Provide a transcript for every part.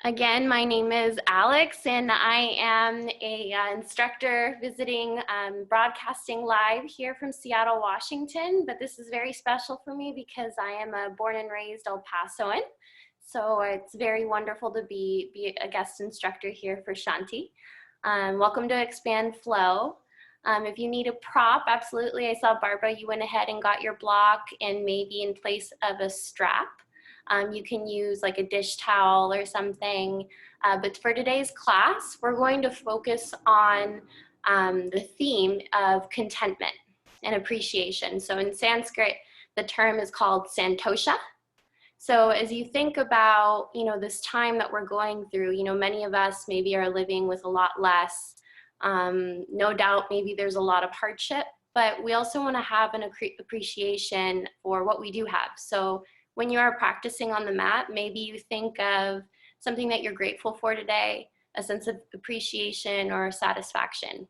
Again, my name is Alex, and I am a instructor visiting broadcasting live here from Seattle, Washington. But this is very special for me because I am a born and raised El Pasoan. So it's very wonderful to be a guest instructor here for Shanti. Welcome to Expand Flow. If you need a prop, absolutely. I saw Barbara, you went ahead and got your block and maybe in place of a strap. You can use like a dish towel or something. But for today's class, we're going to focus on the theme of contentment and appreciation. So in Sanskrit, the term is called santosha. So as you think about, this time that we're going through, many of us maybe are living with a lot less. No doubt, maybe there's a lot of hardship, but we also want to have an appreciation for what we do have. So when you are practicing on the mat, maybe you think of something that you're grateful for today, a sense of appreciation or satisfaction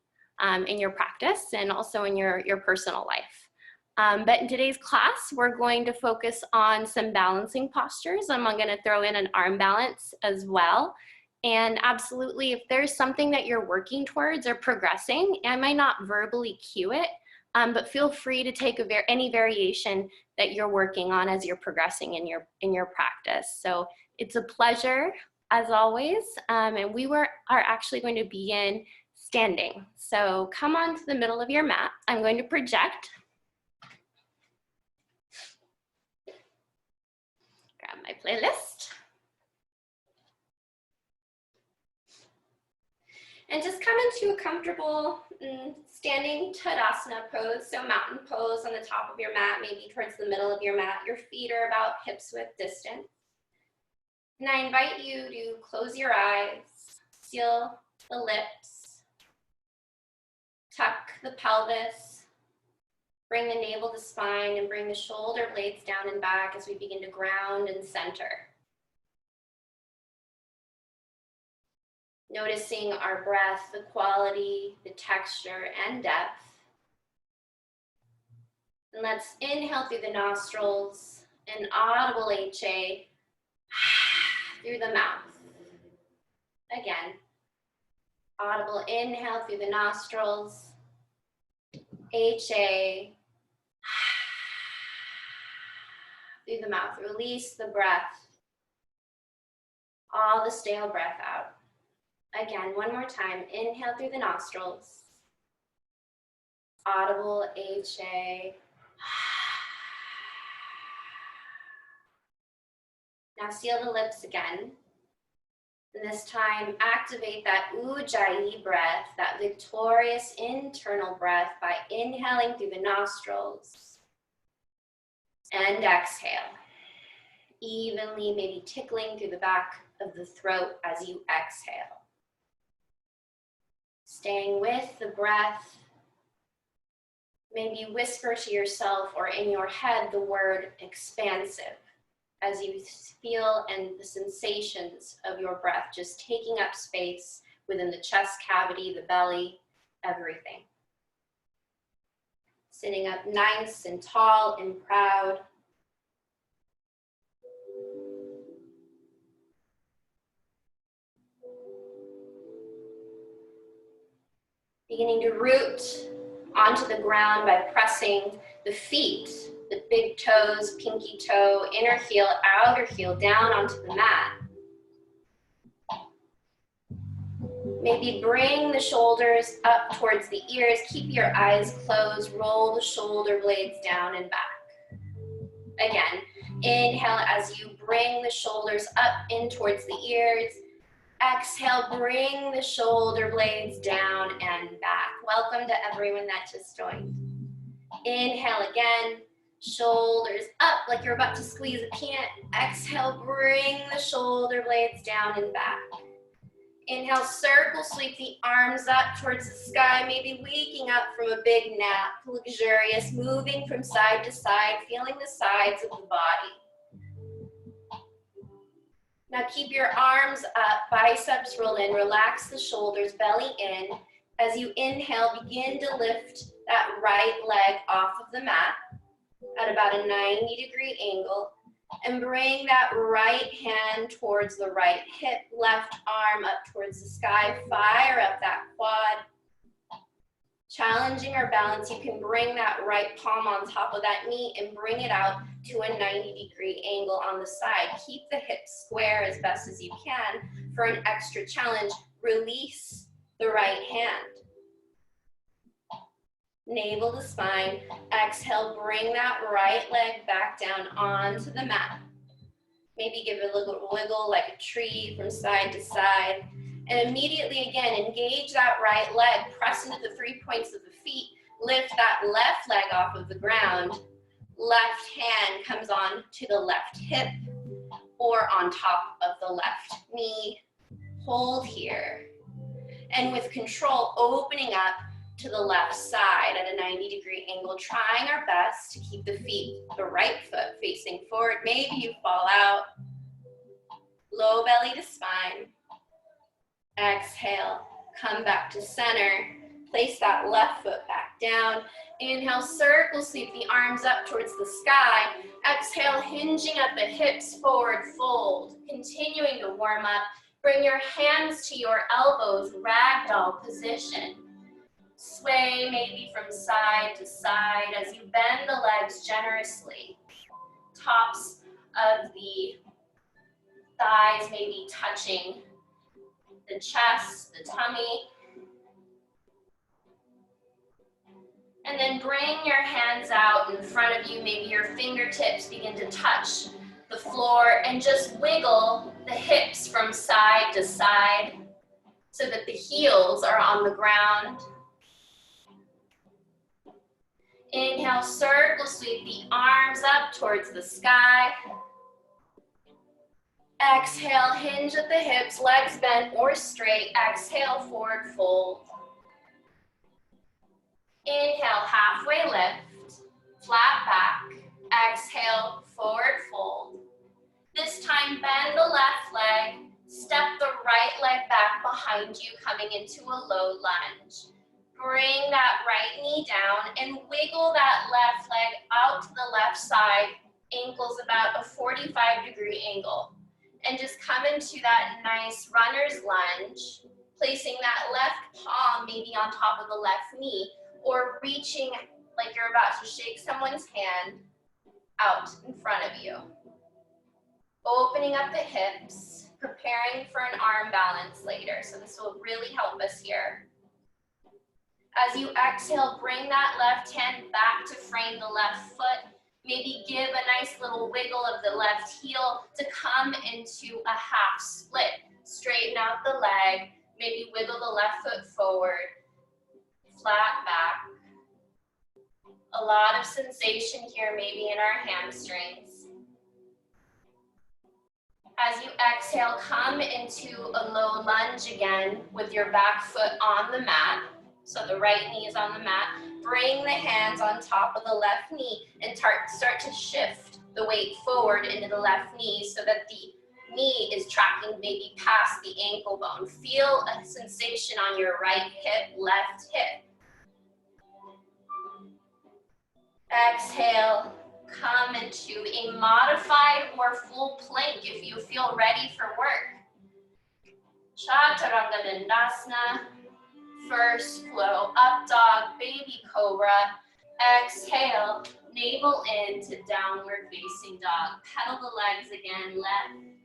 in your practice and also in your personal life. But in today's class, we're going to focus on some balancing postures. I'm going to throw in an arm balance as well. And absolutely, if there's something that you're working towards or progressing, I might not verbally cue it, but feel free to take any variation that you're working on as you're progressing in your practice. So it's a pleasure as always, and we are actually going to begin standing. So come on to the middle of your mat. I'm going to project. Grab my playlist. And just come into a comfortable standing Tadasana pose, so mountain pose on the top of your mat, maybe towards the middle of your mat. Your feet are about hips width distance. And I invite you to close your eyes, seal the lips, tuck the pelvis, bring the navel to spine, and bring the shoulder blades down and back as we begin to ground and center. Noticing our breath, the quality, the texture, and depth. And let's inhale through the nostrils, an audible HA through the mouth. Again, audible inhale through the nostrils, HA through the mouth. Release the breath, all the stale breath out. Again, one more time. Inhale through the nostrils. Audible HA. Now seal the lips again. And this time, activate that Ujjayi breath, that victorious internal breath by inhaling through the nostrils. And exhale. Evenly, maybe tickling through the back of the throat as you exhale. Staying with the breath, maybe whisper to yourself or in your head the word expansive as you feel and the sensations of your breath just taking up space within the chest cavity, the belly, everything. Sitting up nice and tall and proud. Beginning to root onto the ground by pressing the feet, the big toes, pinky toe, inner heel, outer heel down onto the mat. Maybe bring the shoulders up towards the ears, keep your eyes closed, roll the shoulder blades down and back. Again, inhale as you bring the shoulders up in towards the ears. Exhale, bring the shoulder blades down and back. Welcome to everyone that just joined. Inhale again, shoulders up like you're about to squeeze a peanut. Exhale, bring the shoulder blades down and back. Inhale, circle sweep the arms up towards the sky, maybe waking up from a big nap, luxurious, moving from side to side, feeling the sides of the body. Now keep your arms up, biceps roll in, relax the shoulders, belly in. As you inhale, begin to lift that right leg off of the mat at about a 90-degree angle. And bring that right hand towards the right hip, left arm up towards the sky. Fire up that quad. Challenging our balance, you can bring that right palm on top of that knee and bring it out to a 90-degree angle on the side. Keep the hips square as best as you can for an extra challenge. Release the right hand. Navel to spine. Exhale, bring that right leg back down onto the mat. Maybe give it a little wiggle like a tree from side to side. And immediately again, engage that right leg, press into the 3 points of the feet, lift that left leg off of the ground. Left hand comes on to the left hip or on top of the left knee. Hold here. And with control, opening up to the left side at a 90-degree angle, trying our best to keep the feet, the right foot facing forward. Maybe you fall out. Low belly to spine. Exhale, come back to center. Place that left foot back down. Inhale, circle sweep the arms up towards the sky. Exhale, hinging at the hips, forward fold. Continuing to warm up. Bring your hands to your elbows, ragdoll position. Sway maybe from side to side as you bend the legs generously. Tops of the thighs may be touching the chest, the tummy. And then bring your hands out in front of you. Maybe your fingertips begin to touch the floor and just wiggle the hips from side to side so that the heels are on the ground. Inhale, circle sweep the arms up towards the sky. Exhale, hinge at the hips, legs bent or straight. Exhale, forward fold. Inhale, halfway lift, flat back. Exhale, forward fold. This time, bend the left leg, step the right leg back behind you, coming into a low lunge. Bring that right knee down and wiggle that left leg out to the left side, ankles about a 45-degree angle. And just come into that nice runner's lunge, placing that left palm maybe on top of the left knee, or reaching like you're about to shake someone's hand out in front of you. Opening up the hips, preparing for an arm balance later. So this will really help us here. As you exhale, bring that left hand back to frame the left foot. Maybe give a nice little wiggle of the left heel to come into a half split. Straighten out the leg, maybe wiggle the left foot forward, flat back. A lot of sensation here, maybe in our hamstrings. As you exhale, come into a low lunge again with your back foot on the mat. So the right knee is on the mat. Bring the hands on top of the left knee and start to shift the weight forward into the left knee so that the knee is tracking maybe past the ankle bone. Feel a sensation on your right hip, left hip. Exhale, come into a modified or full plank if you feel ready for work. Chaturanga Dandasana. First flow, up dog, baby cobra. Exhale, navel in to downward facing dog. Pedal the legs again, left, and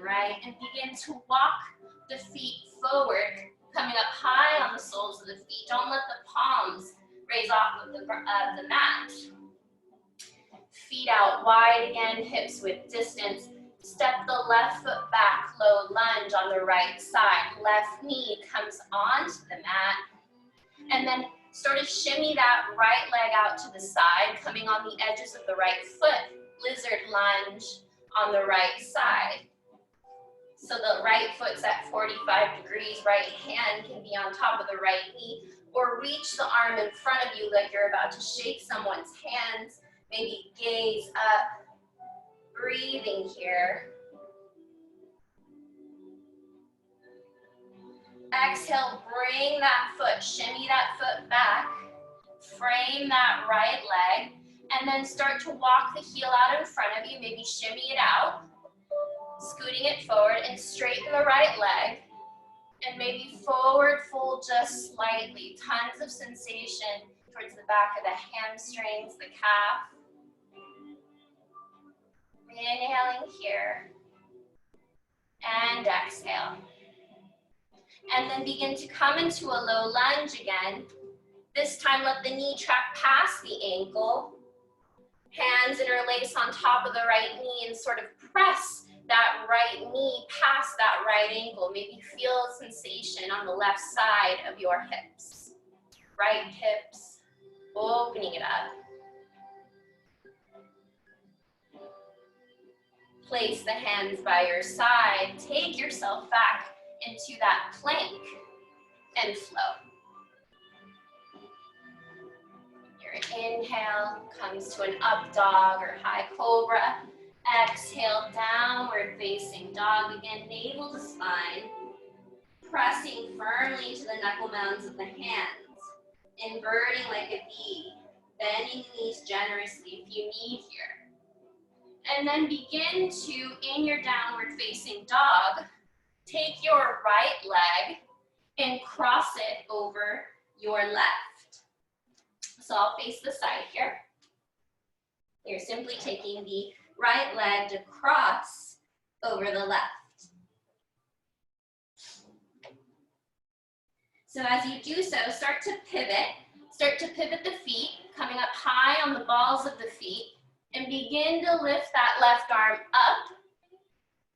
right. And begin to walk the feet forward, coming up high on the soles of the feet. Don't let the palms raise off of the mat. Feet out wide again, hips with distance. Step the left foot back, low lunge on the right side. Left knee comes onto the mat. And then sort of shimmy that right leg out to the side, coming on the edges of the right foot. Lizard lunge on the right side. So the right foot's at 45 degrees, right hand can be on top of the right knee, or reach the arm in front of you like you're about to shake someone's hands. Maybe gaze up. Breathing here. Exhale, bring that foot, shimmy that foot back, frame that right leg, And then start to walk the heel out in front of you, maybe shimmy it out, scooting it forward, and straighten the right leg. And maybe forward fold just slightly. Tons of sensation towards the back of the hamstrings, the calf. Inhaling here. And exhale. And then begin to come into a low lunge again. This time let the knee track past the ankle. Hands interlace on top of the right knee and sort of press that right knee past that right ankle. Maybe feel a sensation on the left side of your hips. Right hips, opening it up. Place the hands by your side. Take yourself back into that plank and flow. Your inhale comes to an up dog or high cobra. Exhale, downward facing dog again, navel to spine. Pressing firmly to the knuckle mounds of the hands. Inverting like a V. Bending the knees generously if you need here. And then begin to, in your downward facing dog, take your right leg and cross it over your left. So I'll face the side here. You're simply taking the right leg to cross over the left. So as you do so, start to pivot the feet, coming up high on the balls of the feet, and begin to lift that left arm up.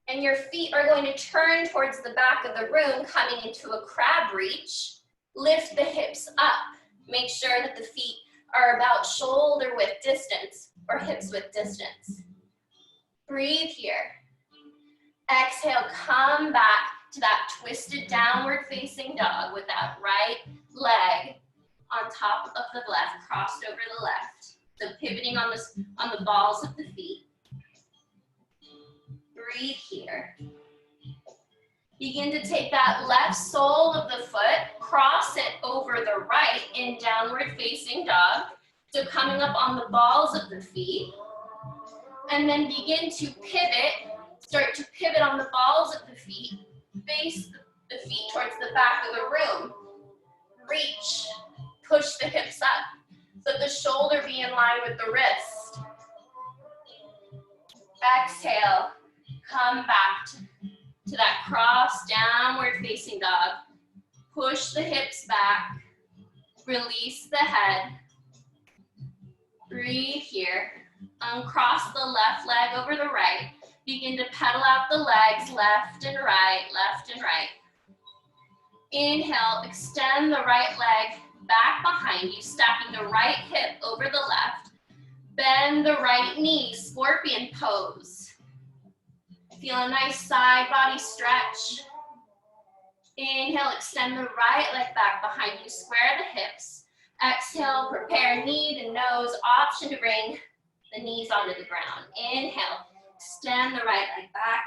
And your feet are going to turn towards the back of the room, coming into a crab reach. Lift the hips up. Make sure that the feet are about shoulder width distance or hips width distance. Breathe here. Exhale, come back to that twisted downward facing dog with that right leg on top of the left, crossed over the left. So pivoting on the balls of the feet. Breathe here. Begin to take that left sole of the foot, cross it over the right in downward facing dog. So coming up on the balls of the feet. And then begin to pivot. Start to pivot on the balls of the feet. Face the feet towards the back of the room. Reach. Push the hips up. So the shoulder be in line with the wrist. Exhale. Come back to that cross downward facing dog. Push the hips back. Release the head. Breathe here. Uncross the left leg over the right. Begin to pedal out the legs left and right, left and right. Inhale, extend the right leg back behind you, stacking the right hip over the left. Bend the right knee, scorpion pose. Feel a nice side body stretch. Inhale, extend the right leg back behind you, square the hips. Exhale, prepare knee to nose, option to bring the knees onto the ground. Inhale, extend the right leg back.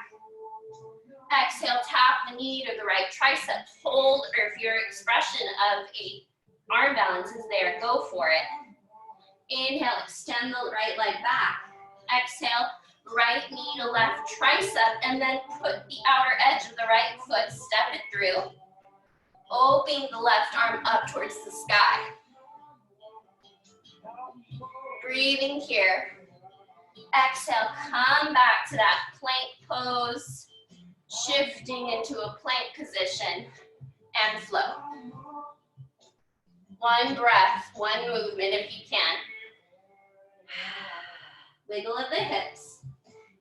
Exhale, tap the knee to the right tricep, hold, or if your expression of a arm balance is there, go for it. Inhale, extend the right leg back. Exhale, right knee to left tricep, and then put the outer edge of the right foot, step it through. Opening the left arm up towards the sky. Breathing here. Exhale, come back to that plank pose, shifting into a plank position and flow. One breath, one movement if you can. Wiggle of the hips.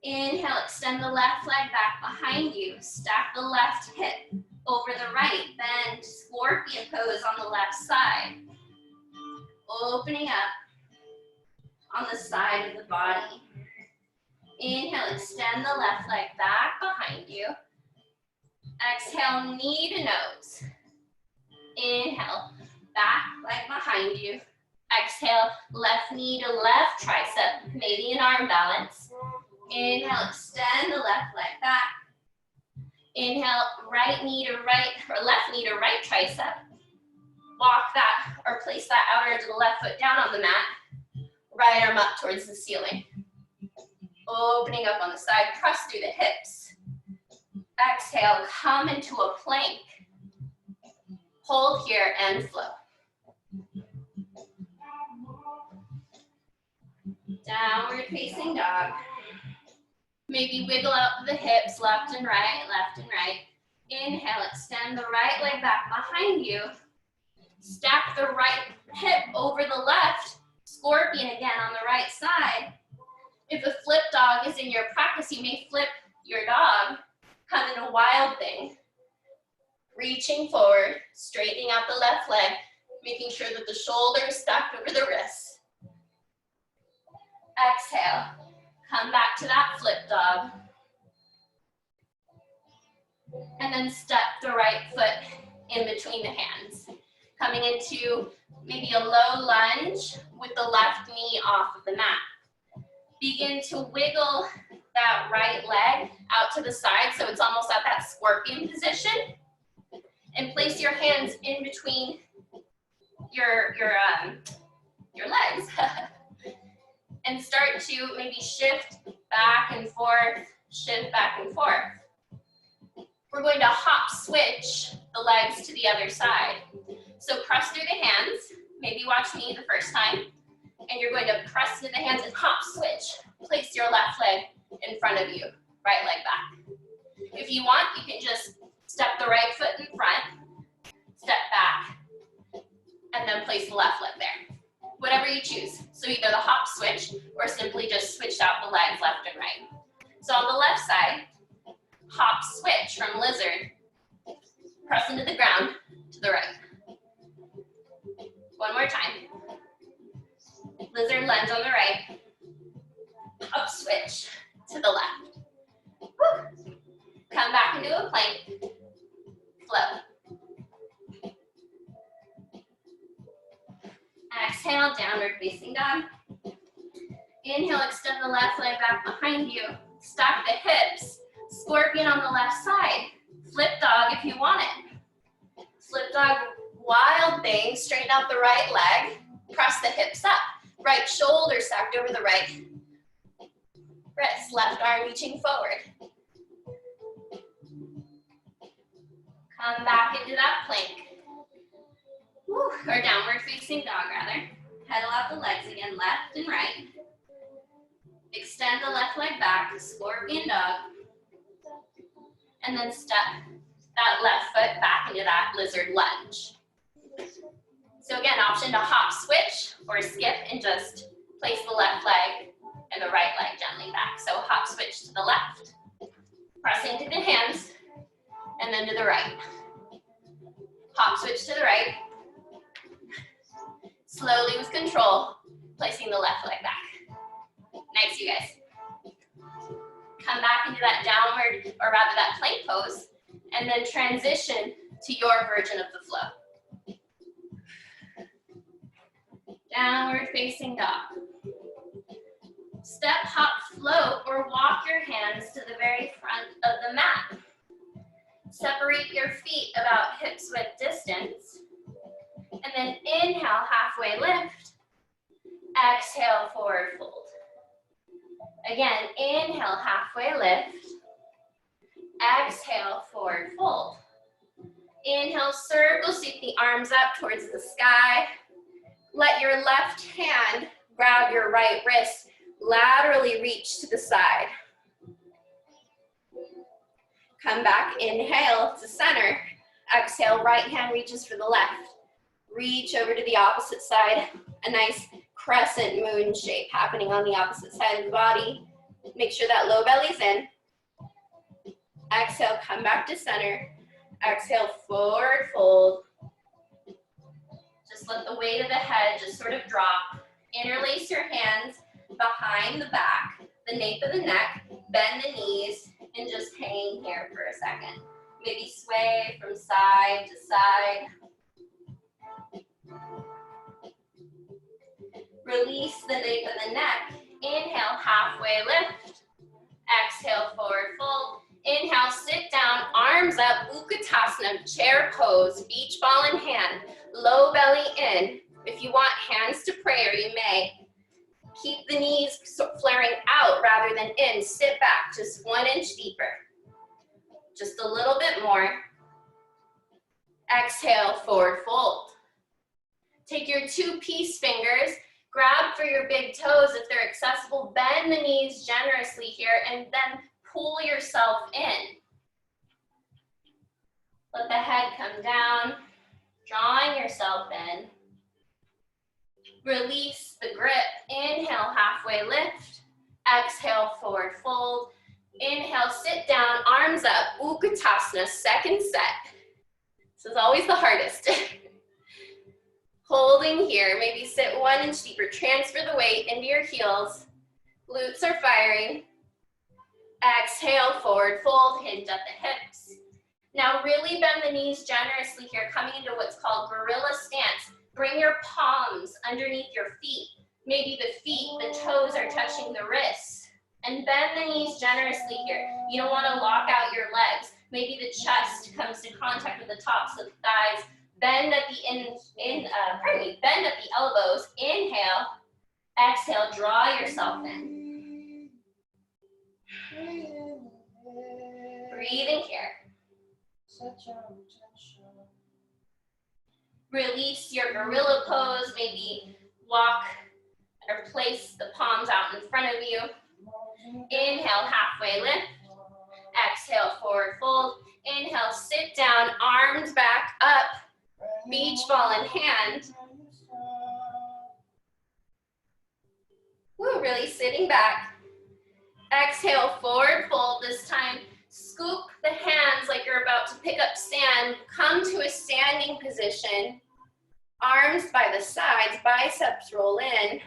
Inhale, extend the left leg back behind you. Stack the left hip over the right. Bend, scorpion pose on the left side. Opening up on the side of the body. Inhale, extend the left leg back behind you. Exhale, knee to nose. Inhale, back leg behind you. Exhale, left knee to left tricep, maybe an arm balance. Inhale, extend the left leg back. Inhale, right knee to right, or left knee to right tricep. Walk that, or place that outer edge of the left foot down on the mat. Right arm up towards the ceiling. Opening up on the side, press through the hips. Exhale, come into a plank. Hold here and flow. Downward facing dog. Maybe wiggle out the hips, left and right, left and right. Inhale, extend the right leg back behind you. Stack the right hip over the left. Scorpion again on the right side. If a flip dog is in your practice, you may flip your dog, come in a wild thing. Reaching forward, straightening out the left leg, making sure that the shoulder is stacked over the wrists. Exhale, come back to that flip dog. And then step the right foot in between the hands. Coming into maybe a low lunge with the left knee off of the mat. Begin to wiggle that right leg out to the side so it's almost at that scorpion position. And place your hands in between your legs. And start to maybe shift back and forth, shift back and forth. We're going to hop switch the legs to the other side. So press through the hands, maybe watch me the first time, and you're going to press through the hands and hop switch. Place your left leg in front of you, right leg back. If you want, you can just step the right foot in front, step back, and then place the left leg there. Whatever you choose. So either the hop switch or simply just switch out the legs left and right. So on the left side, hop switch from lizard, press into the ground to the right. One more time. Lizard lunge on the right, hop switch to the left. Woo. Come back into a plank, flow. Exhale, downward facing dog. Inhale, extend the left leg back behind you. Stack the hips. Scorpion on the left side. Flip dog if you want it. Flip dog, wild thing. Straighten out the right leg. Press the hips up. Right shoulder stacked over the right wrist. Left arm reaching forward. Come back into that plank. Woo, or downward facing dog rather. Pedal out the legs again, left and right. Extend the left leg back, scorpion dog. And then step that left foot back into that lizard lunge. So again, option to hop switch or skip and just place the left leg and the right leg gently back. So hop switch to the left, press into the hands, and then to the right. Hop switch to the right. Slowly with control, placing the left leg back. Nice, you guys. Come back into that downward, or rather that plank pose, and then transition to your version of the flow. Downward facing dog. Step, hop, float, or walk your hands to the very front of the mat. Separate your feet about hips width distance. And then inhale, halfway lift. Exhale, forward fold. Again, inhale, halfway lift. Exhale, forward fold. Inhale, circle, sweep the arms up towards the sky. Let your left hand grab your right wrist, laterally reach to the side. Come back, inhale to center. Exhale, right hand reaches for the left. Reach over to the opposite side. A nice crescent moon shape happening on the opposite side of the body. Make sure that low belly's in. Exhale, come back to center. Exhale, forward fold. Just let the weight of the head just sort of drop. Interlace your hands behind the back, the nape of the neck, bend the knees, and just hang here for a second. Maybe sway from side to side. Release the nape of the neck. Inhale, halfway lift. Exhale, forward fold. Inhale, sit down, arms up, Utkatasana, chair pose, beach ball in hand, low belly in. If you want hands to prayer, you may. Keep the knees flaring out rather than in. Sit back just 1 inch deeper. Just a little bit more. Exhale, forward fold. Take your 2 peace fingers, grab for your big toes if they're accessible, bend the knees generously here, and then pull yourself in. Let the head come down, drawing yourself in. Release the grip. Inhale, halfway lift. Exhale, forward fold. Inhale, sit down, arms up, Utkatasana, second set. This is always the hardest. Holding here, maybe sit 1 inch deeper. Transfer the weight into your heels. Glutes are firing. Exhale, forward fold, hinge at the hips. Now really bend the knees generously here, coming into what's called gorilla stance. Bring your palms underneath your feet. Maybe the feet, the toes are touching the wrists. And bend the knees generously here. You don't want to lock out your legs. Maybe the chest comes to contact with the tops of the thighs. Bend at the bend at the elbows. Inhale, exhale, draw yourself in. Breathing here. Release your gorilla pose. Maybe walk or place the palms out in front of you. Inhale, halfway lift. Exhale, forward fold. Inhale, sit down, arms back up. Beach ball in hand. Woo, really sitting back. Exhale, forward fold. This time, scoop the hands like you're about to pick up sand. Come to a standing position. Arms by the sides, biceps roll in.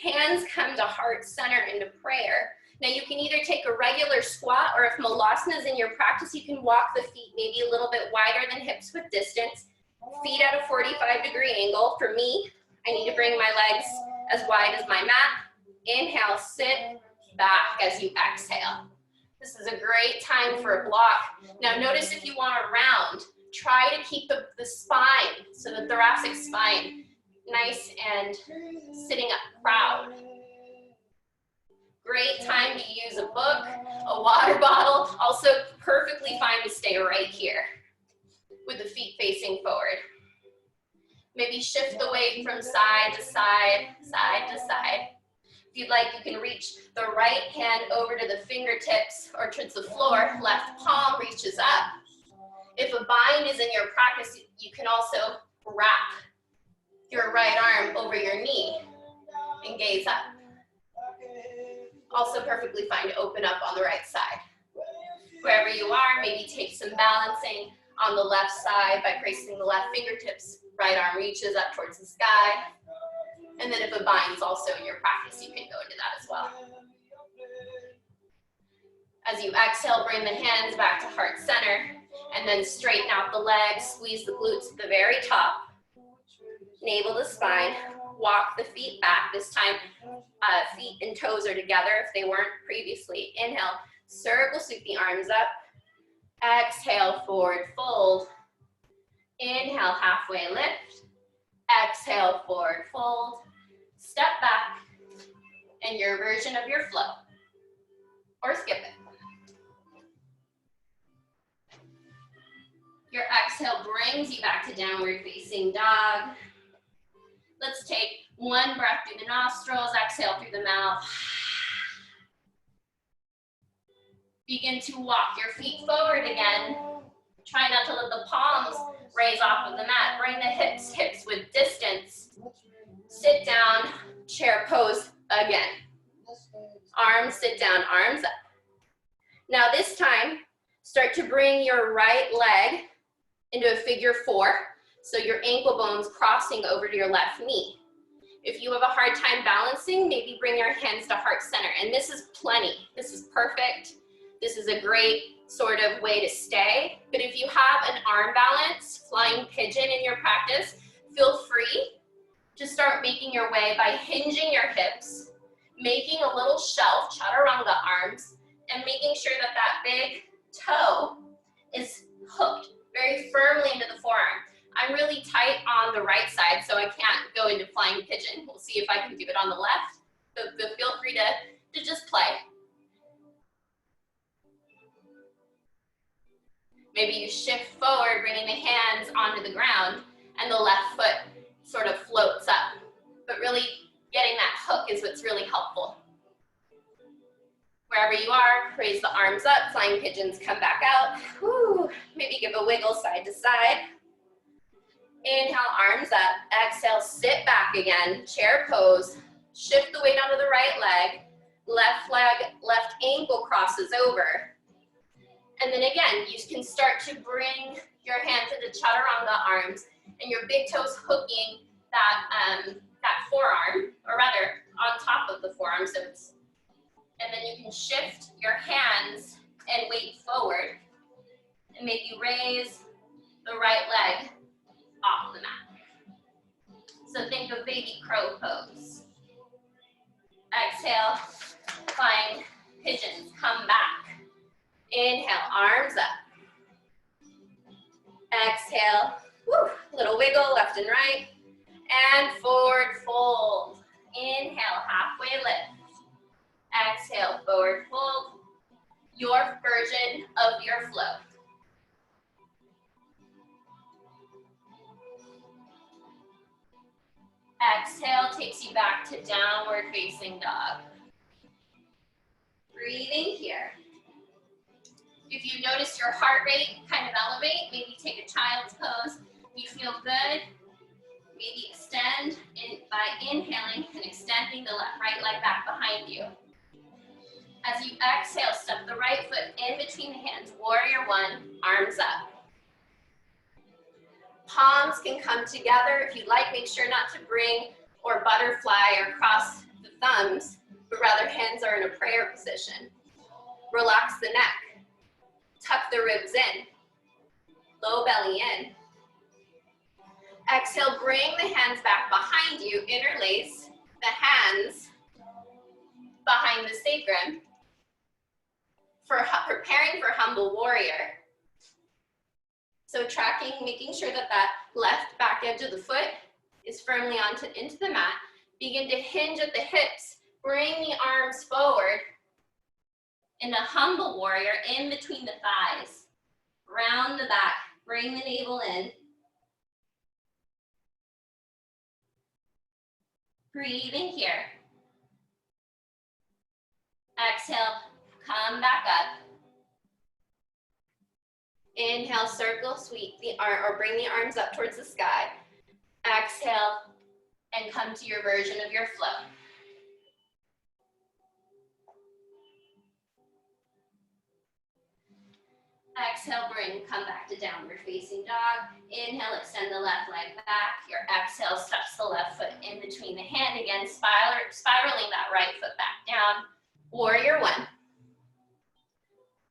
Hands come to heart center into prayer. Now you can either take a regular squat, or if Malasana is in your practice, you can walk the feet maybe a little bit wider than hips with distance. Feet at a 45-degree angle. For me, I need to bring my legs as wide as my mat. Inhale, sit back as you exhale. This is a great time for a block. Now notice if you want to round, try to keep the spine, so the thoracic spine, nice and sitting up proud. Great time to use a book, a water bottle. Also perfectly fine to stay right here with the feet facing forward. Maybe shift the weight from side to side, side to side. If you'd like, you can reach the right hand over to the fingertips or towards the floor. Left palm reaches up. If a bind is in your practice, you can also wrap your right arm over your knee and gaze up. Also perfectly fine to open up on the right side. Wherever you are, maybe take some balancing on the left side by placing the left fingertips. Right arm reaches up towards the sky. And then if a bind is also in your practice, you can go into that as well. As you exhale, bring the hands back to heart center, and then straighten out the legs, squeeze the glutes at the very top. Navel to spine, walk the feet back. This time, feet and toes are together if they weren't previously. Inhale, circle sweep the arms up. Exhale, forward fold. Inhale, halfway lift. Exhale, forward fold. Step back, and your version of your flow. Or skip it. Your exhale brings you back to downward facing dog. Let's take one breath through the nostrils, exhale through the mouth. Begin to walk your feet forward again. Try not to let the palms raise off of the mat. Bring the hips with distance. Sit down, chair pose again. Arms sit down, arms up. Now this time, start to bring your right leg into a figure 4. So your ankle bone's crossing over to your left knee. If you have a hard time balancing, maybe bring your hands to heart center. And this is plenty. This is perfect. This is a great sort of way to stay. But if you have an arm balance, flying pigeon in your practice, feel free to start making your way by hinging your hips, making a little shelf, chaturanga arms, and making sure that that big toe is hooked very firmly into the forearm. I'm really tight on the right side, so I can't go into flying pigeon. We'll see if I can do it on the left. So feel free to just play. Maybe you shift forward, bringing the hands onto the ground, and the left foot sort of floats up. But really getting that hook is what's really helpful. Wherever you are, raise the arms up, flying pigeons come back out. Woo. Maybe give a wiggle side to side. Inhale, arms up. Exhale, sit back again, chair pose. Shift the weight onto the right leg. Left ankle crosses over. And then again, you can start to bring your hand to the chaturanga arms and your big toes hooking that forearm, or rather on top of the forearm. And then you can shift your hands and weight forward and maybe raise the right leg off the mat. So think of baby crow pose. Exhale, flying pigeons, come back. Inhale, arms up. Exhale, woo, little wiggle left and right. And forward fold. Inhale, halfway lift. Exhale, forward fold. Your version of your flow. Exhale takes you back to downward facing dog. Breathing here. If you notice your heart rate kind of elevate, maybe take a child's pose. If you feel good, maybe extend by inhaling and extending the right leg back behind you. As you exhale, step the right foot in between the hands. Warrior one, arms up. Palms can come together. If you'd like, make sure not to bring or butterfly or cross the thumbs, but rather hands are in a prayer position. Relax the neck. Tuck the ribs in. Low belly in. Exhale, bring the hands back behind you. Interlace the hands behind the sacrum. For preparing for humble warrior. So tracking, making sure that that left back edge of the foot is firmly into the mat. Begin to hinge at the hips. Bring the arms forward. In a humble warrior, in between the thighs. Round the back. Bring the navel in. Breathing here. Exhale, come back up. Inhale, circle, sweep the arm, or bring the arms up towards the sky. Exhale, and come to your version of your flow. Exhale, come back to downward facing dog. Inhale, extend the left leg back. Your exhale steps the left foot in between the hand again, spiraling that right foot back down. Warrior one.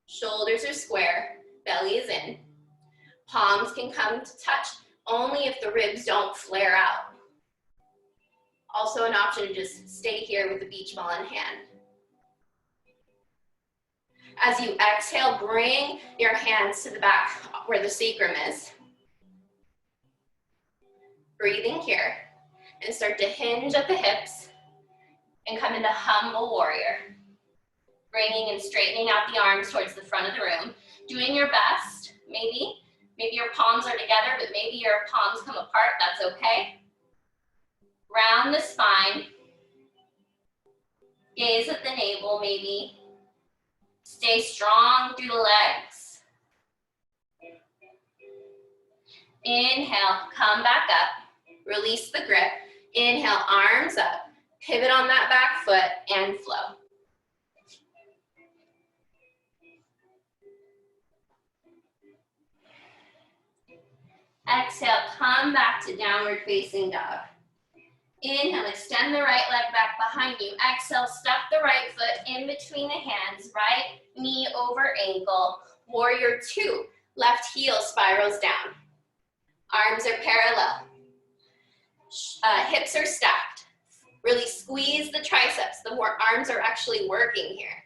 Shoulders are square, belly is in. Palms can come to touch only if the ribs don't flare out. Also an option to just stay here with the beach ball in hand. As you exhale, bring your hands to the back where the sacrum is. Breathing here, and start to hinge at the hips and come into humble warrior. Bringing and straightening out the arms towards the front of the room. Doing your best, maybe your palms are together, but maybe your palms come apart, that's okay. Round the spine. Gaze at the navel, maybe. Stay strong through the legs. Inhale, come back up. Release the grip. Inhale, arms up. Pivot on that back foot and flow. Exhale, come back to downward facing dog. Inhale, extend the right leg back behind you. Exhale, step the right foot in between the hands, right knee over ankle. Warrior two, left heel spirals down. Arms are parallel. Hips are stacked. Really squeeze the triceps. The more arms are actually working here.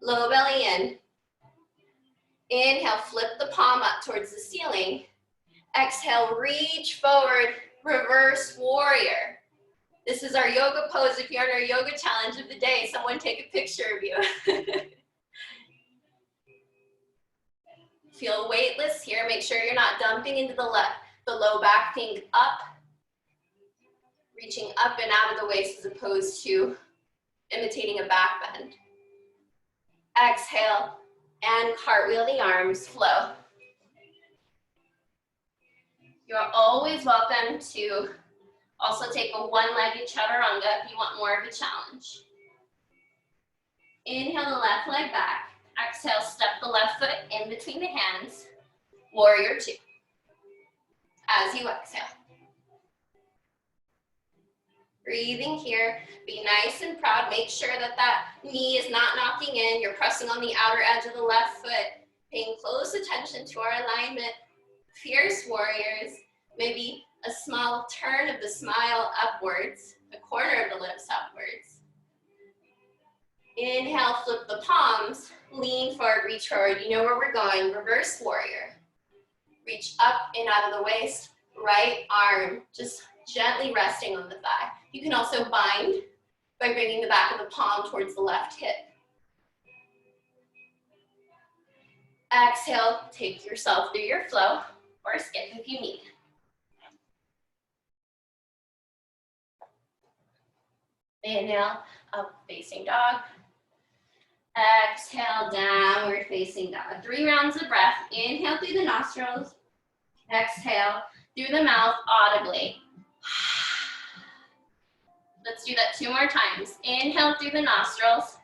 Low belly in. Inhale, flip the palm up towards the ceiling. Exhale, reach forward, reverse warrior. This is our yoga pose. If you're in our yoga challenge of the day, someone take a picture of you. Feel weightless here. Make sure you're not dumping into the low back. Think up, reaching up and out of the waist as opposed to imitating a back bend. Exhale and cartwheel the arms, flow. You're always welcome to also take a one-legged chaturanga if you want more of a challenge. Inhale the left leg back. Exhale, step the left foot in between the hands. Warrior two. As you exhale. Breathing here, be nice and proud. Make sure that that knee is not knocking in. You're pressing on the outer edge of the left foot. Paying close attention to our alignment. Fierce warriors. Maybe a small turn of the smile upwards. A corner of the lips upwards. Inhale, flip the palms. Lean forward, reach forward. You know where we're going. Reverse warrior. Reach up and out of the waist. Right arm just gently resting on the thigh. You can also bind by bringing the back of the palm towards the left hip. Exhale, take yourself through your flow, or skip if you need. Inhale, up facing dog. Exhale, downward facing dog. 3 rounds of breath. Inhale through the nostrils. Exhale through the mouth audibly. Let's do that 2 more times. Inhale through the nostrils.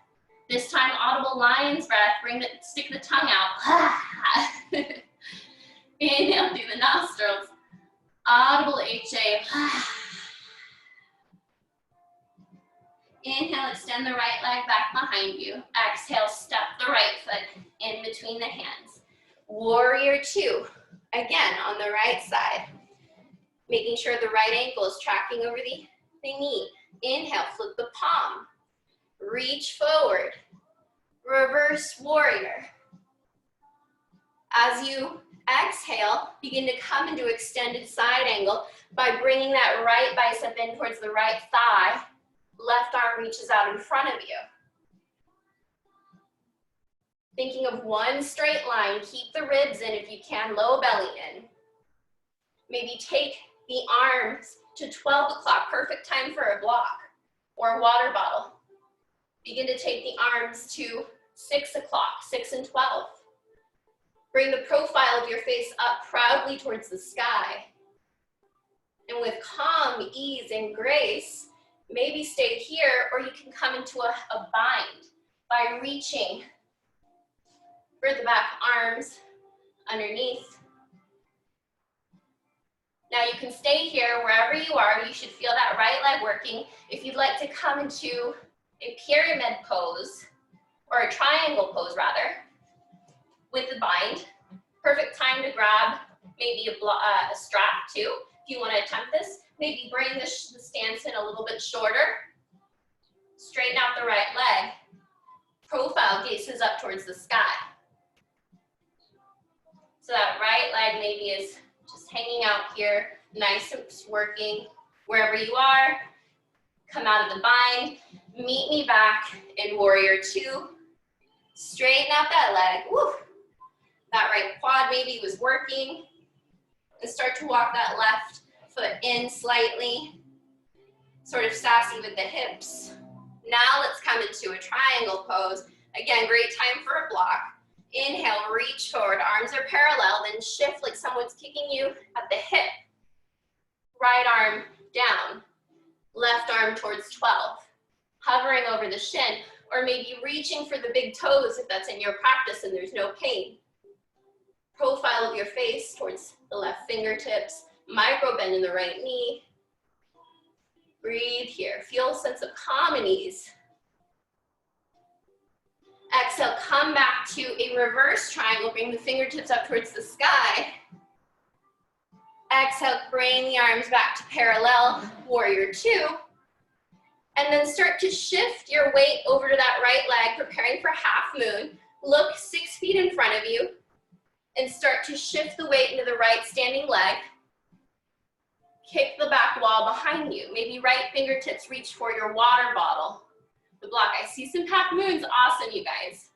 This time, audible lion's breath. Stick the tongue out. Inhale through the nostrils. Audible HA. Inhale, extend the right leg back behind you. Exhale, step the right foot in between the hands. Warrior two. Again, on the right side. Making sure the right ankle is tracking over the knee. Inhale, flip the palm. Reach forward. Reverse warrior. As you exhale, begin to come into extended side angle by bringing that right bicep in towards the right thigh. Left arm reaches out in front of you. Thinking of one straight line, keep the ribs in if you can, low belly in. Maybe take the arms to 12 o'clock, perfect time for a block or a water bottle. Begin to take the arms to 6 o'clock, 6 and 12. Bring the profile of your face up proudly towards the sky. And with calm, ease, and grace, maybe stay here, or you can come into a bind by reaching for the back arms underneath. Now you can stay here wherever you are. You should feel that right leg working. If you'd like to come into a pyramid pose, or a triangle pose rather, with the bind, perfect time to grab maybe a strap too, if you want to attempt this. Maybe bring the stance in a little bit shorter. Straighten out the right leg. Profile gazes up towards the sky. So that right leg maybe is just hanging out here, nice and working. Wherever you are, come out of the bind. Meet me back in warrior two. Straighten out that leg. Woo. That right quad maybe was working. And start to walk that left foot in slightly, sort of sassy with the hips. Now let's come into a triangle pose. Again, great time for a block. Inhale, reach forward, arms are parallel, then shift like someone's kicking you at the hip. Right arm down, left arm towards 12. Hovering over the shin, or maybe reaching for the big toes if that's in your practice and there's no pain. Profile of your face towards the left fingertips. Micro bend in the right knee. Breathe here. Feel a sense of calm and ease. Exhale, come back to a reverse triangle. Bring the fingertips up towards the sky. Exhale, bring the arms back to parallel, warrior two. And then start to shift your weight over to that right leg, preparing for half moon. Look 6 feet in front of you and start to shift the weight into the right standing leg. Kick the back wall behind you. Maybe right fingertips reach for your water bottle. The block. I see some half moons. Awesome, you guys.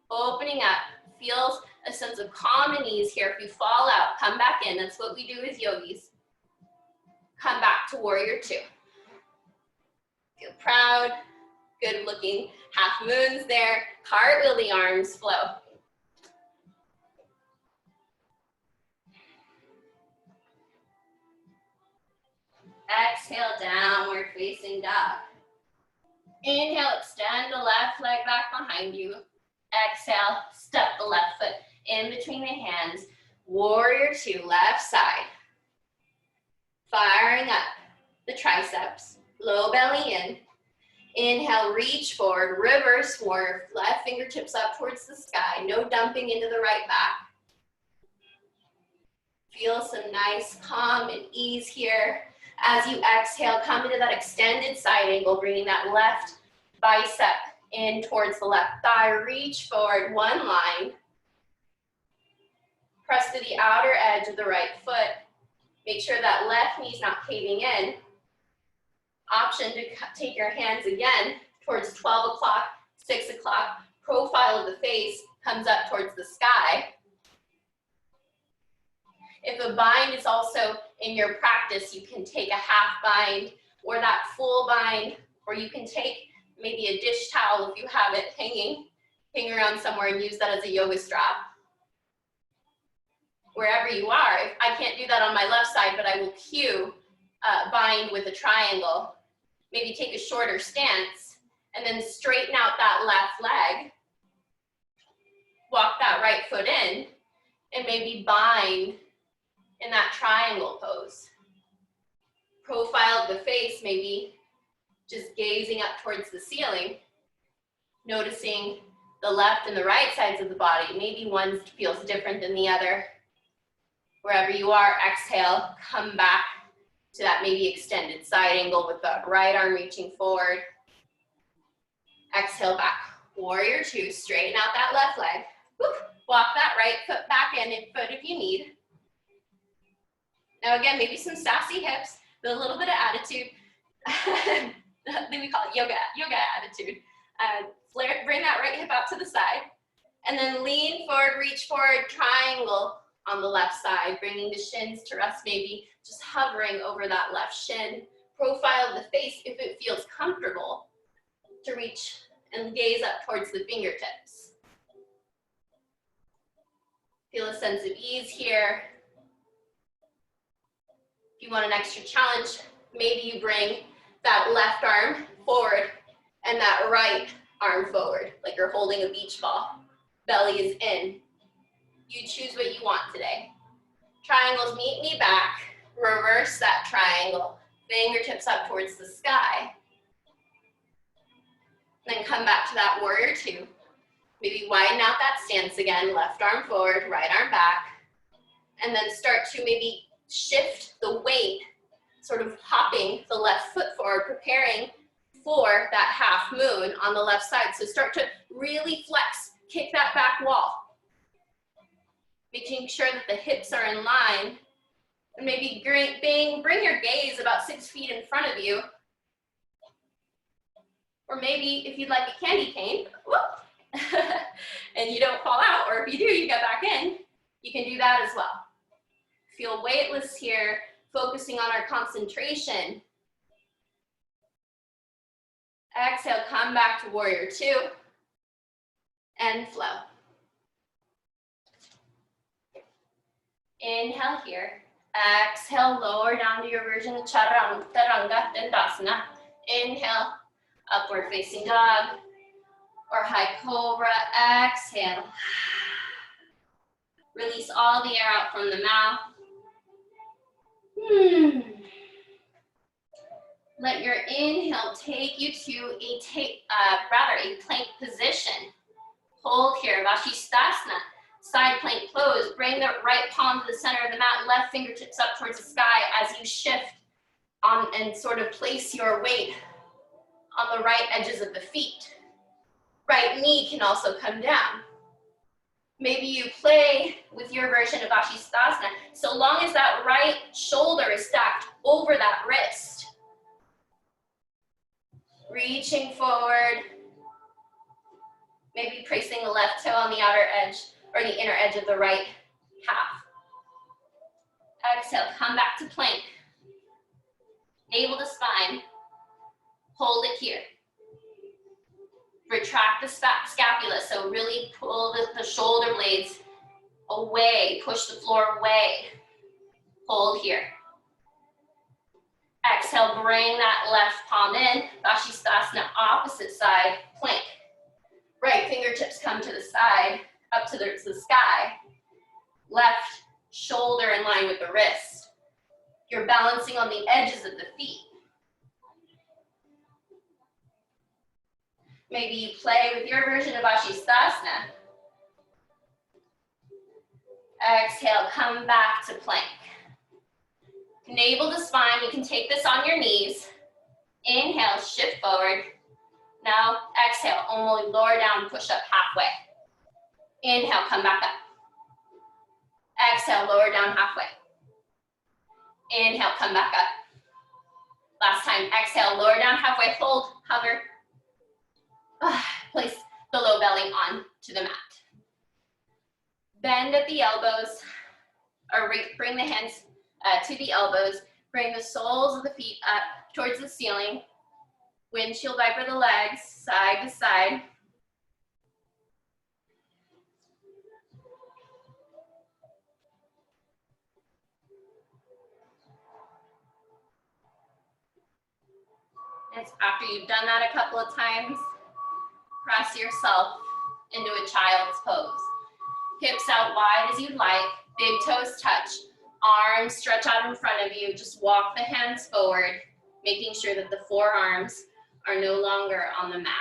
Opening up. Feels a sense of calm and ease here. If you fall out, come back in. That's what we do as yogis. Come back to warrior two. Feel proud. Good looking half moons there. Cartwheel the arms, flow. Exhale, downward facing dog. Inhale, extend the left leg back behind you. Exhale, step the left foot in between the hands. Warrior two, left side. Firing up the triceps, low belly in. Inhale, reach forward, reverse warrior, left fingertips up towards the sky. No dumping into the right back. Feel some nice calm and ease here. As you exhale, come into that extended side angle, bringing that left bicep in towards the left thigh. Reach forward, one line. Press to the outer edge of the right foot. Make sure that left knee's not caving in. Option to take your hands again towards 12 o'clock, 6 o'clock. Profile of the face comes up towards the sky. If a bind is also in your practice, you can take a half bind or that full bind, or you can take maybe a dish towel if you have it hanging around somewhere and use that as a yoga strap. Wherever you are, I can't do that on my left side, but I will cue bind with a triangle. Maybe take a shorter stance and then straighten out that left leg. Walk that right foot in and maybe bind in that triangle pose. Profile of the face, maybe just gazing up towards the ceiling, noticing the left and the right sides of the body. Maybe one feels different than the other. Wherever you are, exhale, come back to that maybe extended side angle with the right arm reaching forward. Exhale back, warrior two, straighten out that left leg. Woo. Walk that right foot back in if you need. Now again, maybe some sassy hips, with a little bit of attitude. Then we call it yoga attitude. Bring that right hip out to the side. And then lean forward, reach forward, triangle on the left side, bringing the shins to rest, maybe just hovering over that left shin. Profile of the face, if it feels comfortable, to reach and gaze up towards the fingertips. Feel a sense of ease here. If you want an extra challenge, maybe you bring that left arm forward and that right arm forward, like you're holding a beach ball. Belly is in. You choose what you want today. Triangles, meet me back. Reverse that triangle. Fingertips up towards the sky. Then come back to that warrior two. Maybe widen out that stance again. Left arm forward, right arm back. And then start to maybe shift the weight, sort of hopping the left foot forward, preparing for that half moon on the left side. So start to really flex, kick that back wall. Making sure that the hips are in line. And maybe bring your gaze about 6 feet in front of you. Or maybe if you'd like a candy cane, whoop, and you don't fall out, or if you do, you get back in, you can do that as well. Feel weightless here, focusing on our concentration. Exhale, come back to warrior two, and flow. Inhale here. Exhale, lower down to your version of Chaturanga Dandasana. Inhale, upward facing dog or high cobra. Exhale. Release all the air out from the mouth. Let your inhale take you to a plank position. Hold here, Vashisthasana. Side plank close. Bring the right palm to the center of the mat. Left fingertips up towards the sky as you shift on and sort of place your weight on the right edges of the feet. Right knee can also come down. Maybe you play with your version of Vashisthasana, so long as that right shoulder is stacked over that wrist. Reaching forward, maybe placing the left toe on the outer edge or the inner edge of the right calf. Exhale, come back to plank. Navel to spine, hold it here. Retract the scapula, so really pull the shoulder blades away, push the floor away. Hold here. Exhale, bring that left palm in, Vashisthasana, opposite side, plank. Right fingertips come to the side, up to the sky. Left shoulder in line with the wrist. You're balancing on the edges of the feet. Maybe you play with your version of Vashisthasana. Exhale, come back to plank. Navel to spine, you can take this on your knees. Inhale, shift forward. Now exhale, only lower down, push up halfway. Inhale, come back up. Exhale, lower down halfway. Inhale, come back up. Last time, exhale, lower down halfway, hold, hover. Place the low belly on to the mat. Bend at the elbows, or bring the hands to the elbows. Bring the soles of the feet up towards the ceiling. Windshield wiper the legs, side to side. And after you've done that a couple of times, press yourself into a child's pose. Hips out wide as you'd like, big toes touch, arms stretch out in front of you. Just walk the hands forward, making sure that the forearms are no longer on the mat.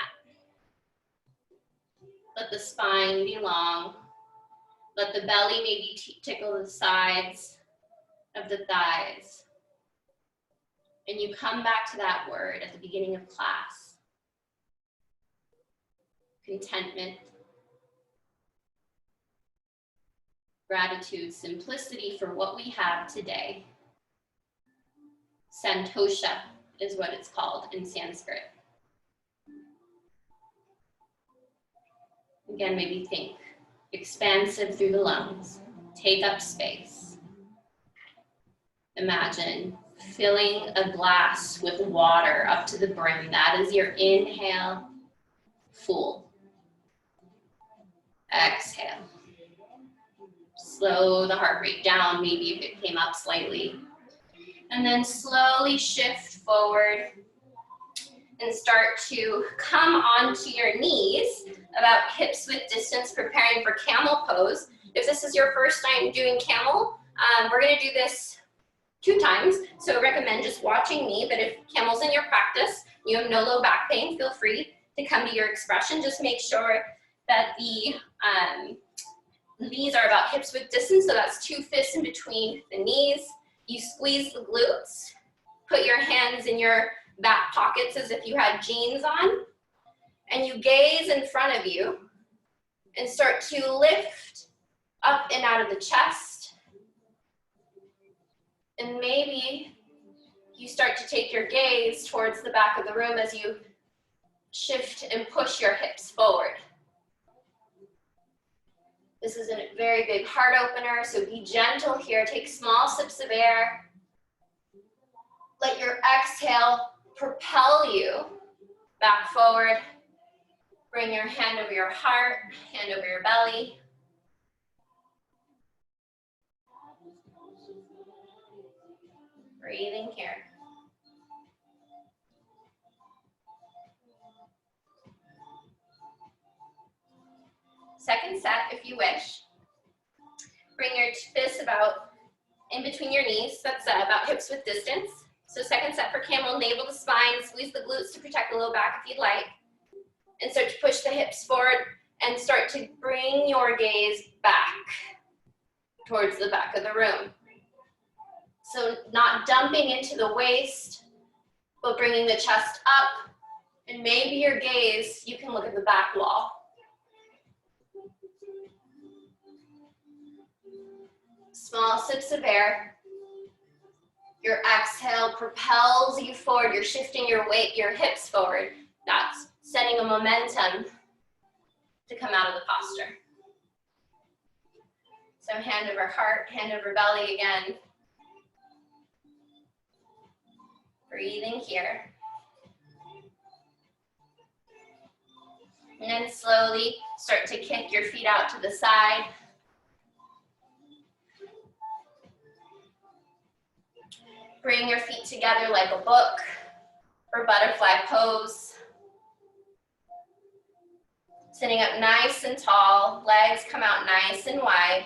Let the spine be long. Let the belly maybe tickle the sides of the thighs. And you come back to that word at the beginning of class. Contentment, gratitude, simplicity for what we have today. Santosha is what it's called in Sanskrit. Again, maybe think expansive through the lungs. Take up space. Imagine filling a glass with water up to the brim. That is your inhale, full. Exhale. Slow the heart rate down, maybe if it came up slightly. And then slowly shift forward and start to come onto your knees, about hips width distance, preparing for camel pose. If this is your first time doing camel, we're gonna do this 2 times, so I recommend just watching me, but if camel's in your practice, you have no low back pain, feel free to come to your expression. Just make sure that the knees are about hips width distance, so that's 2 fists in between the knees. You squeeze the glutes, put your hands in your back pockets as if you had jeans on, and you gaze in front of you and start to lift up and out of the chest. And maybe you start to take your gaze towards the back of the room as you shift and push your hips forward. This is a very big heart opener, so be gentle here. Take small sips of air. Let your exhale propel you back forward. Bring your hand over your heart, hand over your belly. Breathing here. Second set, if you wish. Bring your fists about in between your knees. That's about hips width distance. So second set for camel, navel to spine. Squeeze the glutes to protect the low back if you'd like. And start to push the hips forward and start to bring your gaze back towards the back of the room. So not dumping into the waist, but bringing the chest up. And maybe your gaze, you can look at the back wall. Small sips of air. Your exhale propels you forward. You're shifting your weight, your hips forward. That's setting a momentum to come out of the posture. So hand over heart, hand over belly again. Breathing here. And then slowly start to kick your feet out to the side. Bring your feet together like a book or butterfly pose. Sitting up nice and tall, legs come out nice and wide.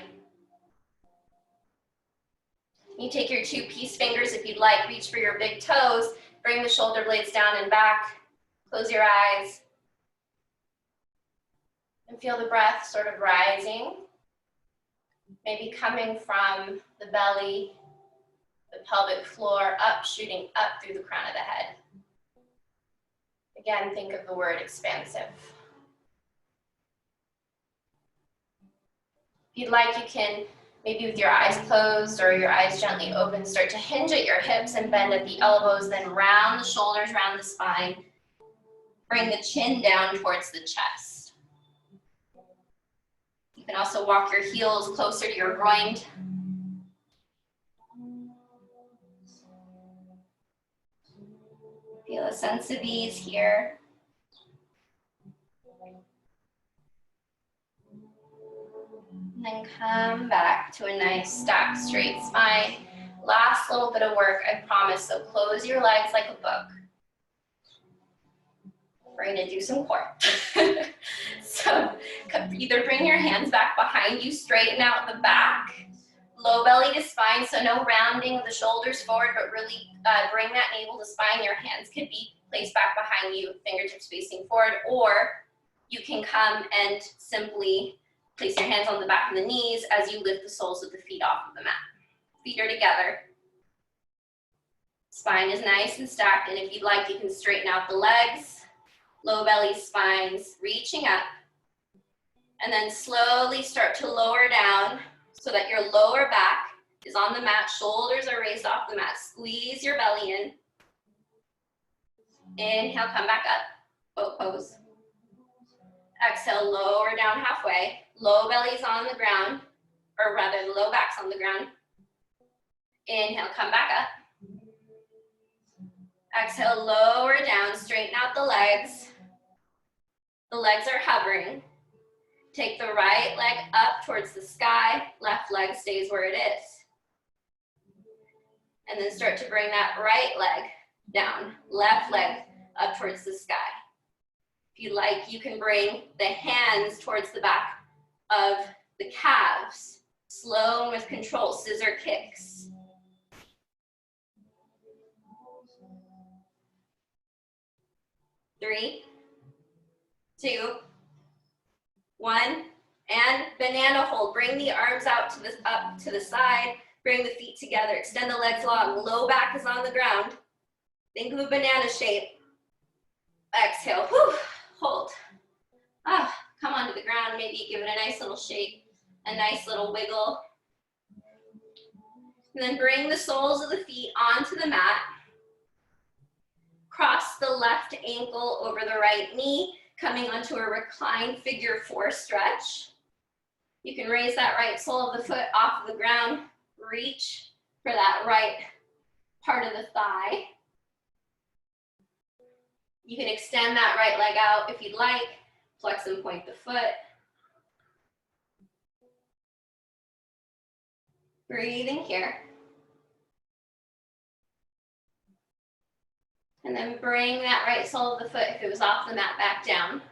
You take your two peace fingers if you'd like, reach for your big toes, bring the shoulder blades down and back, close your eyes, and feel the breath sort of rising, maybe coming from the belly, the pelvic floor, up, shooting up through the crown of the head. Again, think of the word expansive. If you'd like, you can, maybe with your eyes closed or your eyes gently open, start to hinge at your hips and bend at the elbows, then round the shoulders, round the spine. Bring the chin down towards the chest. You can also walk your heels closer to your groin. Feel a sense of ease here. And then come back to a nice stacked straight spine. Last little bit of work, I promise. So close your legs like a book. We're gonna do some core. So either bring your hands back behind you, straighten out the back, low belly to spine, so no rounding of the shoulders forward, but really bring that navel to spine. Your hands could be placed back behind you, fingertips facing forward, or you can come and simply place your hands on the back of the knees as you lift the soles of the feet off of the mat. Feet are together. Spine is nice and stacked, and if you'd like, you can straighten out the legs. Low belly, spines reaching up, and then slowly start to lower down so that your lower back is on the mat, shoulders are raised off the mat. Squeeze your belly in. Inhale, come back up, boat pose. Exhale, lower down halfway. Low belly's on the ground, or rather the low back's on the ground. Inhale, come back up. Exhale, lower down, straighten out the legs. The legs are hovering. Take the right leg up towards the sky, left leg stays where it is. And then start to bring that right leg down, left leg up towards the sky. If you like, you can bring the hands towards the back of the calves. Slow and with control, scissor kicks. Three, two, one, and banana hold. Bring the arms out to up to the side. Bring the feet together. Extend the legs long. Low back is on the ground. Think of a banana shape. Exhale. Whew. Hold. Come onto the ground. Maybe give it a nice little shake, a nice little wiggle. And then bring the soles of the feet onto the mat. Cross the left ankle over the right knee, coming onto a reclined figure four stretch. You can raise that right sole of the foot off the ground. Reach for that right part of the thigh. You can extend that right leg out if you'd like. Flex and point the foot. Breathing here. And then bring that right sole of the foot, if it was off the mat, back down.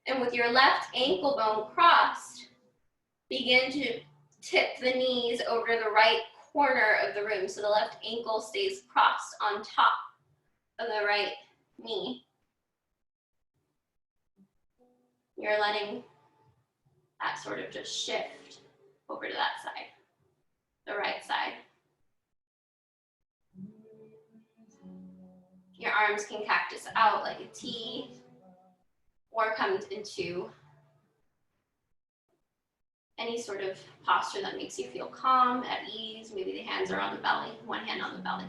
And with your left ankle bone crossed, begin to tip the knees over the right corner of the room. So the left ankle stays crossed on top of the right knee. You're letting that sort of just shift over to that side, the right side. Your arms can cactus out like a T, or come into Any sort of posture that makes you feel calm, at ease. Maybe the hands are on the belly, one hand on the belly.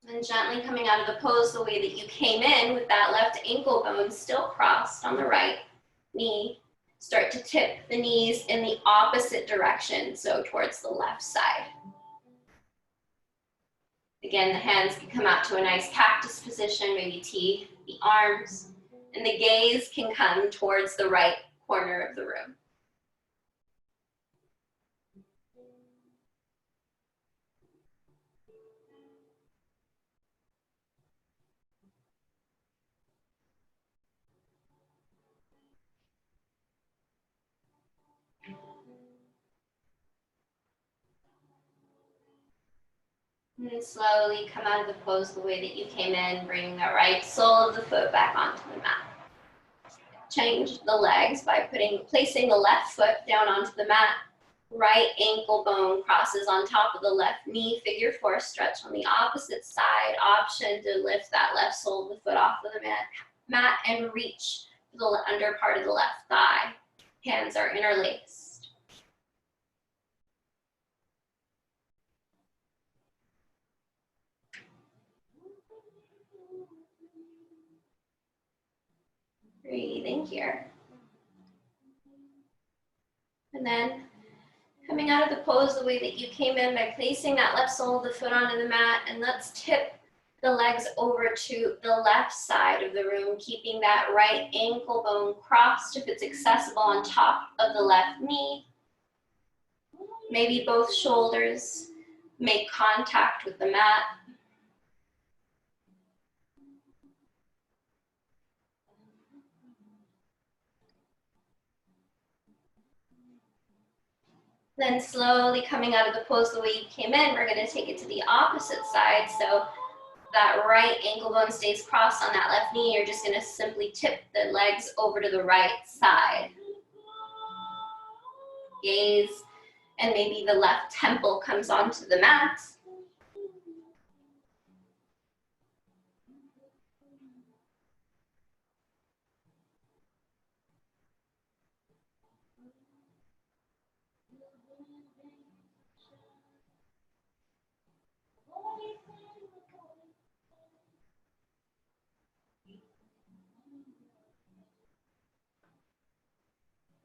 And gently coming out of the pose the way that you came in, with that left ankle bone still crossed on the right knee. Start to tip the knees in the opposite direction, so towards the left side. Again, the hands can come out to a nice cactus position, maybe tee the arms, and the gaze can come towards the right corner of the room. And then slowly come out of the pose the way that you came in, bringing the right sole of the foot back onto the mat. Change the legs by placing the left foot down onto the mat. Right ankle bone crosses on top of the left knee, figure four stretch on the opposite side. Option to lift that left sole of the foot off of the mat and reach for the under part of the left thigh. Hands are interlaced. Breathing here. And then coming out of the pose the way that you came in by placing that left sole of the foot onto the mat, and let's tip the legs over to the left side of the room, keeping that right ankle bone crossed if it's accessible on top of the left knee. Maybe both shoulders make contact with the mat. Then slowly coming out of the pose the way you came in, we're going to take it to the opposite side. So that right ankle bone stays crossed on that left knee. You're just going to simply tip the legs over to the right side. Gaze, and maybe the left temple comes onto the mat.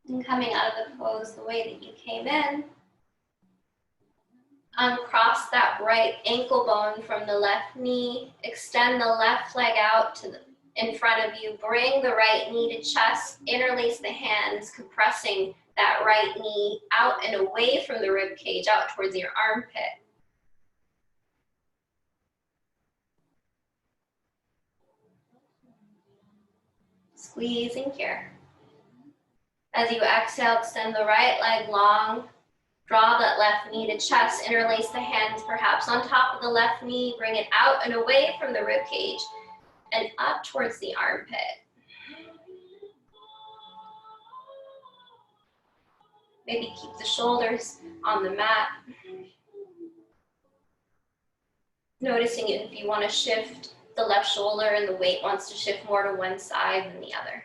And coming out of the pose the way that you came in, uncross that right ankle bone from the left knee, extend the left leg out to in front of you, bring the right knee to chest, interlace the hands, compressing that right knee out and away from the rib cage, out towards your armpit. Squeezing here. As you exhale, extend the right leg long, draw that left knee to chest, interlace the hands perhaps on top of the left knee, bring it out and away from the rib cage and up towards the armpit. Maybe keep the shoulders on the mat. Noticing if you want to shift the left shoulder and the weight wants to shift more to one side than the other.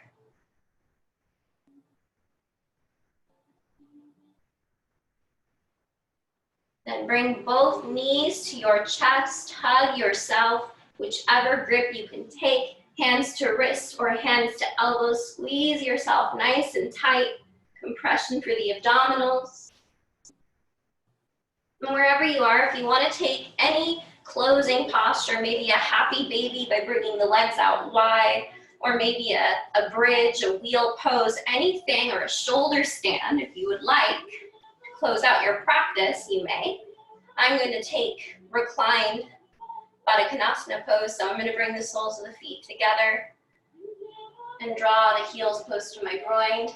Then bring both knees to your chest, hug yourself, whichever grip you can take, hands to wrists or hands to elbows, squeeze yourself nice and tight, compression for the abdominals. And wherever you are, if you want to take any closing posture, maybe a happy baby by bringing the legs out wide, or maybe a bridge, a wheel pose, anything, or a shoulder stand if you would like. Close out your practice, you may. I'm going to take reclined Baddha Konasana pose, so I'm going to bring the soles of the feet together and draw the heels close to my groin.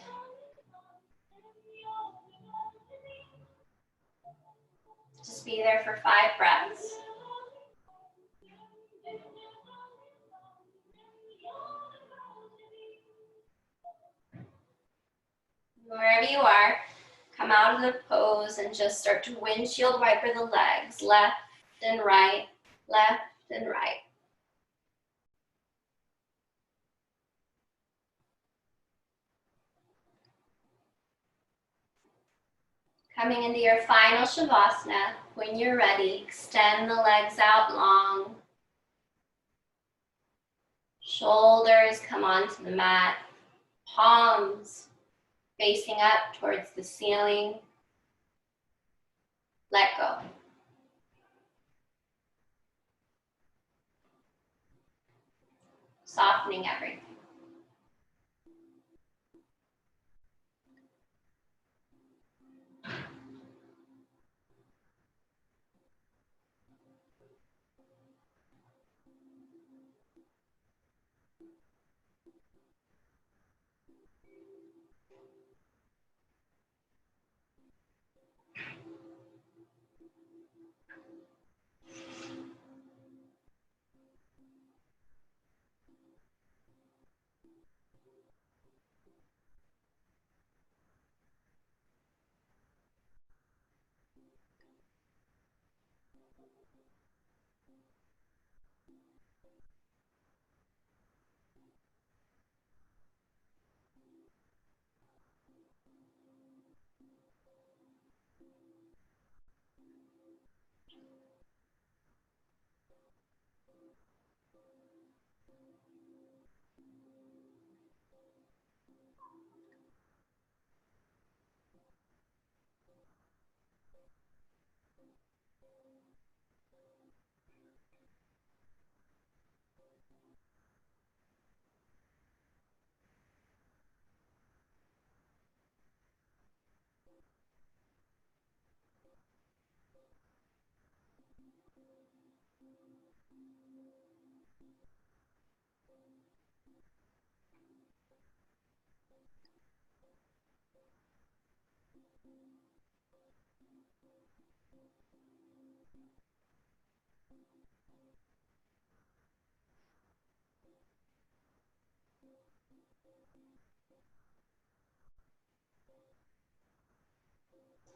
Just be there for 5 breaths. Wherever you are, come out of the pose and just start to windshield wiper the legs, left and right, left and right. Coming into your final Shavasana, when you're ready, extend the legs out long. Shoulders come onto the mat, palms facing up towards the ceiling. Let go. Softening everything.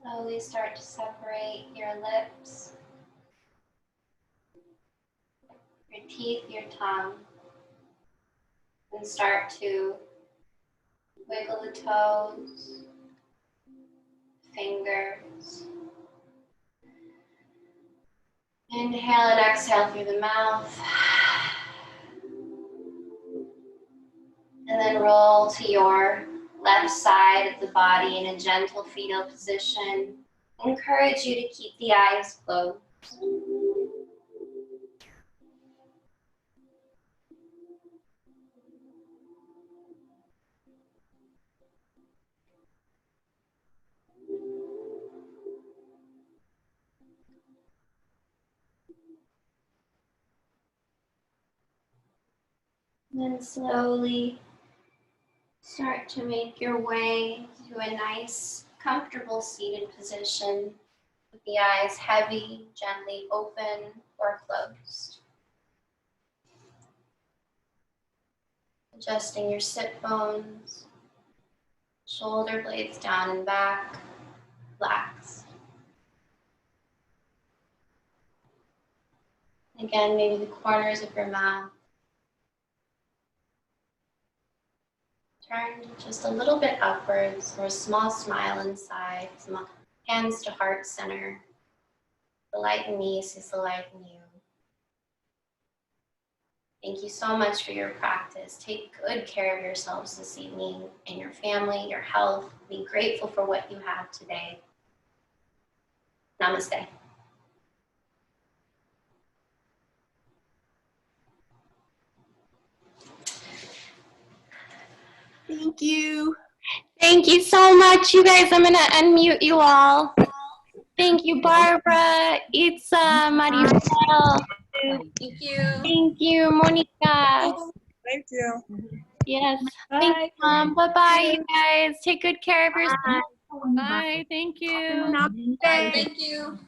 Slowly start to separate your lips, your teeth, your tongue, and start to wiggle the toes, fingers. Inhale and exhale through the mouth. And then roll to your left side of the body in a gentle fetal position. I encourage you to keep the eyes closed. And then slowly start to make your way to a nice, comfortable seated position with the eyes heavy, gently open or closed. Adjusting your sit bones, shoulder blades down and back, relaxed. Again, maybe the corners of your mouth turned just a little bit upwards, or a small smile inside, some hands to heart center. The light in me sees the light in you. Thank you so much for your practice. Take good care of yourselves this evening and your family, your health. Be grateful for what you have today. Namaste. Thank you. Thank you so much, you guys. I'm going to unmute you all. Thank you, Barbara, Itza, Maribel. Thank you. Thank you, Monica. Thank you. Yes. Bye. Thanks, Mom. Bye-bye, you guys. Take good care of yourself. Bye. Thank you. Namaste. Thank you.